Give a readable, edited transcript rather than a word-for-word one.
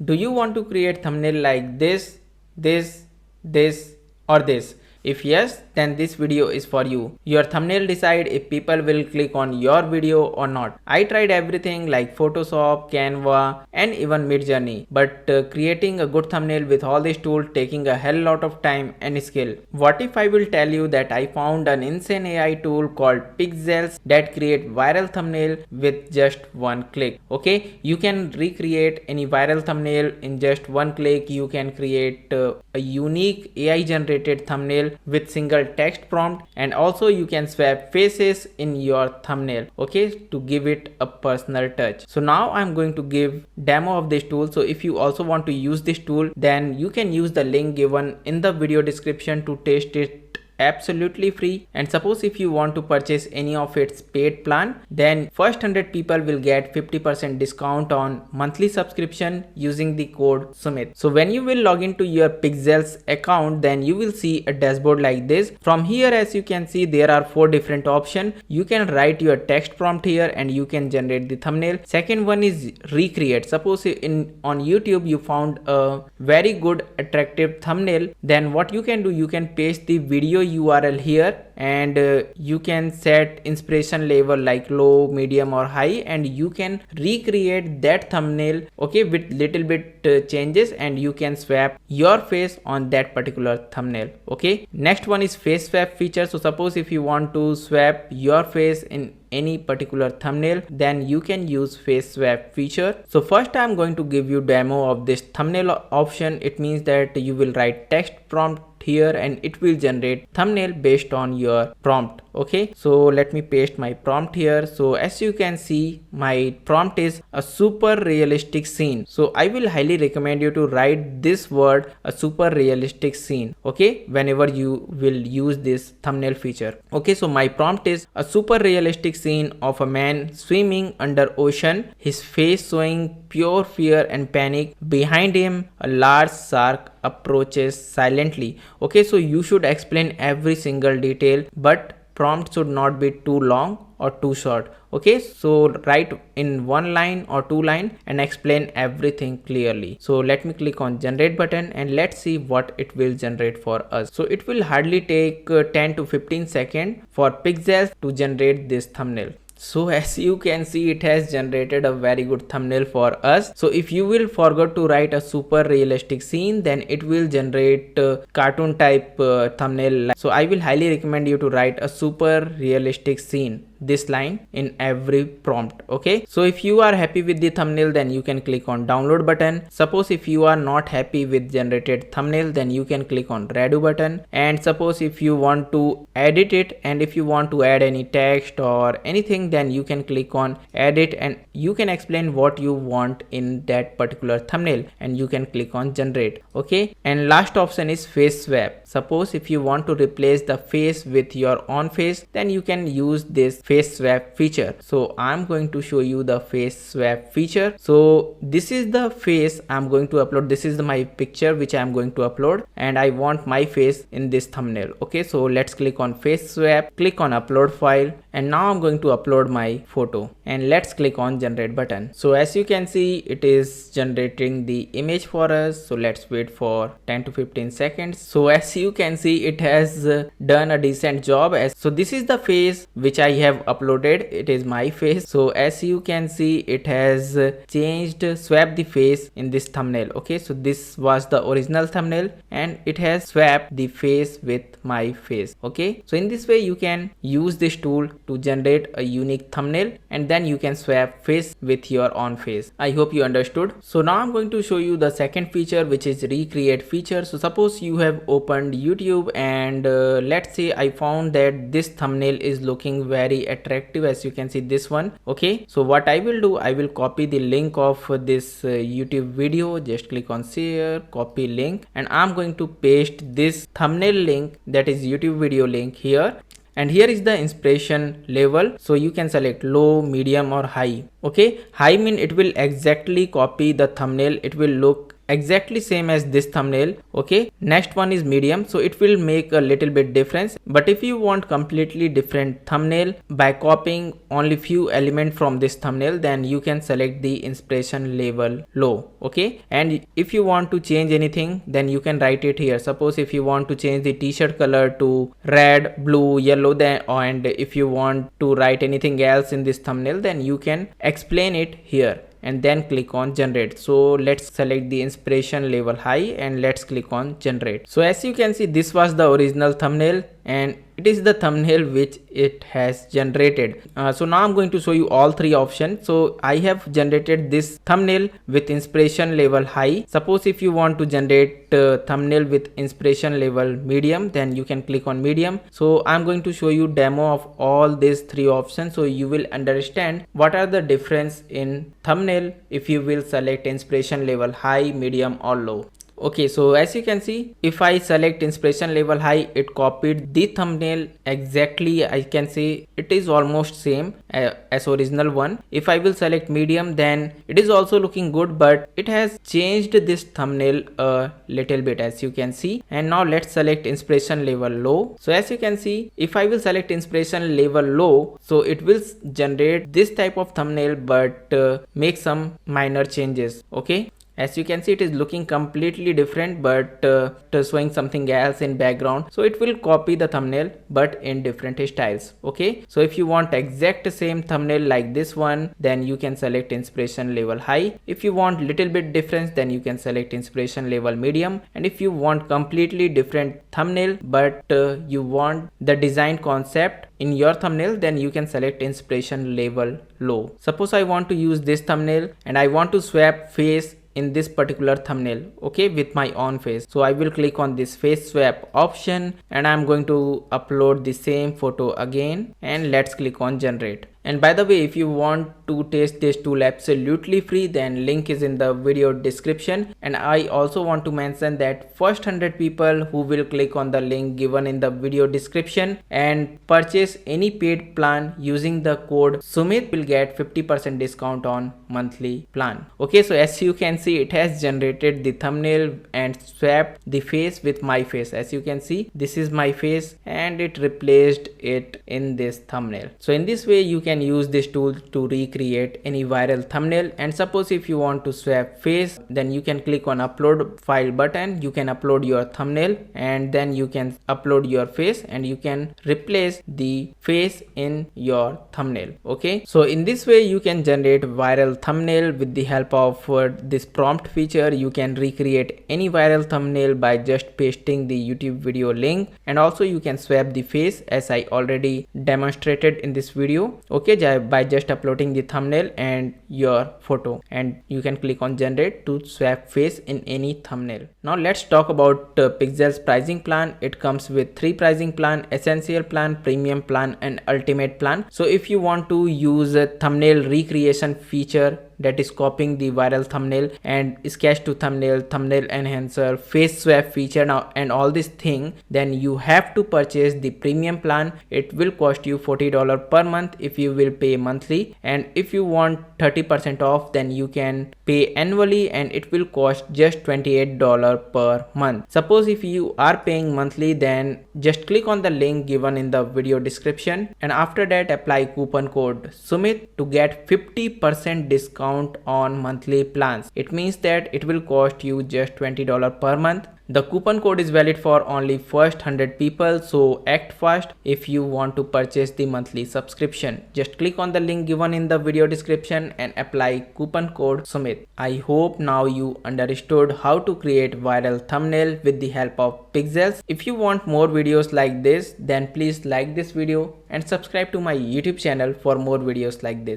Do you want to create thumbnail like this, this or this? If yes, then this video is for you. Your thumbnail decide if people will click on your video or not. I tried everything like Photoshop, Canva and even Midjourney, but creating a good thumbnail with all these tools taking a hell lot of time and skill. What if I will tell you that I found an insane AI tool called Pikzels that create viral thumbnail with just one click. Okay, you can recreate any viral thumbnail in just one click. You can create a unique AI generated thumbnail with single text prompt, and also you can swap faces in your thumbnail, okay, to give it a personal touch. So now I'm going to give demo of this tool. So if you also want to use this tool, then you can use the link given in the video description to test it absolutely free. And suppose if you want to purchase any of its paid plan, then first 100 people will get 50% discount on monthly subscription using the code Sumit. So when you will log into your Pikzels account, then you will see a dashboard like this. From here, as you can see, there are 4 different options. You can write your text prompt here and you can generate the thumbnail. Second one is recreate. Suppose on YouTube you found a very good attractive thumbnail, then what you can do, you can paste the video URL here and you can set inspiration level like low, medium or high, and you can recreate that thumbnail, okay, with little bit changes, and you can swap your face on that particular thumbnail. Okay, next one is face swap feature. So suppose if you want to swap your face in any particular thumbnail, then you can use face swap feature. So first I'm going to give you demo of this thumbnail option. It means that you will write text prompt here and it will generate thumbnail based on your prompt. Okay, so let me paste my prompt here. So as you can see, my prompt is a super realistic scene. So I will highly recommend you to write this word, a super realistic scene, okay, whenever you will use this thumbnail feature. Okay, so my prompt is a super realistic scene of a man swimming under ocean, his face showing pure fear and panic. Behind him, a large shark approaches silently. Okay, so you should explain every single detail, but prompt should not be too long or too short. Okay, so write in 1 line or 2 line and explain everything clearly. So let me click on generate button and let's see what it will generate for us. So it will hardly take 10 to 15 seconds for Pikzels to generate this thumbnail. So as you can see, it has generated a very good thumbnail for us. So if you will forget to write a super realistic scene, then it will generate cartoon type thumbnail. So I will highly recommend you to write a super realistic scene, this line in every prompt. Okay, so if you are happy with the thumbnail, then you can click on download button. Suppose if you are not happy with generated thumbnail, then you can click on redo button. And suppose if you want to edit it and if you want to add any text or anything, then you can click on edit and you can explain what you want in that particular thumbnail and you can click on generate. Okay, and last option is face swap. Suppose if you want to replace the face with your own face, then you can use this face swap feature. So I'm going to show you the face swap feature. So this is the face I'm going to upload. This is my picture which I'm going to upload and I want my face in this thumbnail. Okay, so let's click on face swap, click on upload file, and now I'm going to upload my photo and let's click on generate button. So as you can see, it is generating the image for us. So let's wait for 10 to 15 seconds. So as you can see, it has done a decent job. So this is the face which I have uploaded. It is my face. So as you can see, it has changed, swapped the face in this thumbnail. Okay, so this was the original thumbnail and it has swapped the face with my face. Okay, so in this way you can use this tool to generate a unique thumbnail and then you can swap face with your own face. I hope you understood. So now I'm going to show you the second feature, which is recreate feature. So suppose you have opened YouTube and let's say I found that this thumbnail is looking very attractive. As you can see, this one. Okay, so what I will do, I will copy the link of this YouTube video. Just click on share, copy link, and I'm going to paste this thumbnail link, that is YouTube video link here. And here is the inspiration level. So you can select low, medium or high. Okay, high mean it will exactly copy the thumbnail. It will look exactly same as this thumbnail. Okay, next one is medium, so it will make a little bit difference. But if you want completely different thumbnail by copying only few elements from this thumbnail, then you can select the inspiration level low. Okay, and if you want to change anything, then you can write it here. Suppose if you want to change the t-shirt color to red, blue, yellow, then and if you want to write anything else in this thumbnail, then you can explain it here and then click on generate. So let's select the inspiration level high and let's click on generate. So as you can see, this was the original thumbnail and it is the thumbnail which it has generated. So now I'm going to show you all three options. So I have generated this thumbnail with inspiration level high. Suppose if you want to generate thumbnail with inspiration level medium, then you can click on medium. So I'm going to show you demo of all these three options, so you will understand what are the difference in thumbnail if you will select inspiration level high, medium or low. Okay, so as you can see, if I select inspiration level high, it copied the thumbnail exactly. I can say it is almost same as original one. If I will select medium, then it is also looking good, but it has changed this thumbnail a little bit, as you can see. And now let's select inspiration level low. So as you can see, if I will select inspiration level low, so it will generate this type of thumbnail, but make some minor changes. Okay, as you can see, it is looking completely different, but showing something else in background. So it will copy the thumbnail but in different styles. Okay, so if you want exact same thumbnail like this one, then you can select inspiration level high. If you want little bit difference, then you can select inspiration level medium. And if you want completely different thumbnail, but you want the design concept in your thumbnail, then you can select inspiration level low. Suppose I want to use this thumbnail and I want to swap face in this particular thumbnail, okay, with my own face. So I will click on this face swap option and I'm going to upload the same photo again and let's click on generate. And by the way, if you want to test this tool absolutely free, then link is in the video description. And I also want to mention that first 100 people who will click on the link given in the video description and purchase any paid plan using the code Sumit will get 50% discount on monthly plan. Okay, so as you can see, it has generated the thumbnail and swapped the face with my face. As you can see, this is my face and it replaced it in this thumbnail. So in this way, you can use this tool to recreate any viral thumbnail. And suppose if you want to swap face, then you can click on upload file button. You can upload your thumbnail and then you can upload your face and you can replace the face in your thumbnail. Okay, so in this way you can generate viral thumbnail with the help of this prompt feature. You can recreate any viral thumbnail by just pasting the YouTube video link, and also you can swap the face as I already demonstrated in this video. Okay, by just uploading the thumbnail and your photo, and you can click on generate to swap face in any thumbnail. Now let's talk about Pikzels pricing plan. It comes with 3 pricing plan: essential plan, premium plan and ultimate plan. So if you want to use a thumbnail recreation feature, that is copying the viral thumbnail and sketch to thumbnail, thumbnail enhancer, face swap feature now and all this thing, then you have to purchase the premium plan. It will cost you $40 per month if you will pay monthly, and if you want 30% off, then you can pay annually and it will cost just $28 per month. Suppose if you are paying monthly, then just click on the link given in the video description and after that apply coupon code Sumit to get 50% discount on monthly plans. It means that it will cost you just $20 per month. The coupon code is valid for only first 100 people, so act fast if you want to purchase the monthly subscription. Just click on the link given in the video description and apply coupon code Sumit. I hope now you understood how to create viral thumbnail with the help of Pikzels. If you want more videos like this, then please like this video and subscribe to my YouTube channel for more videos like this.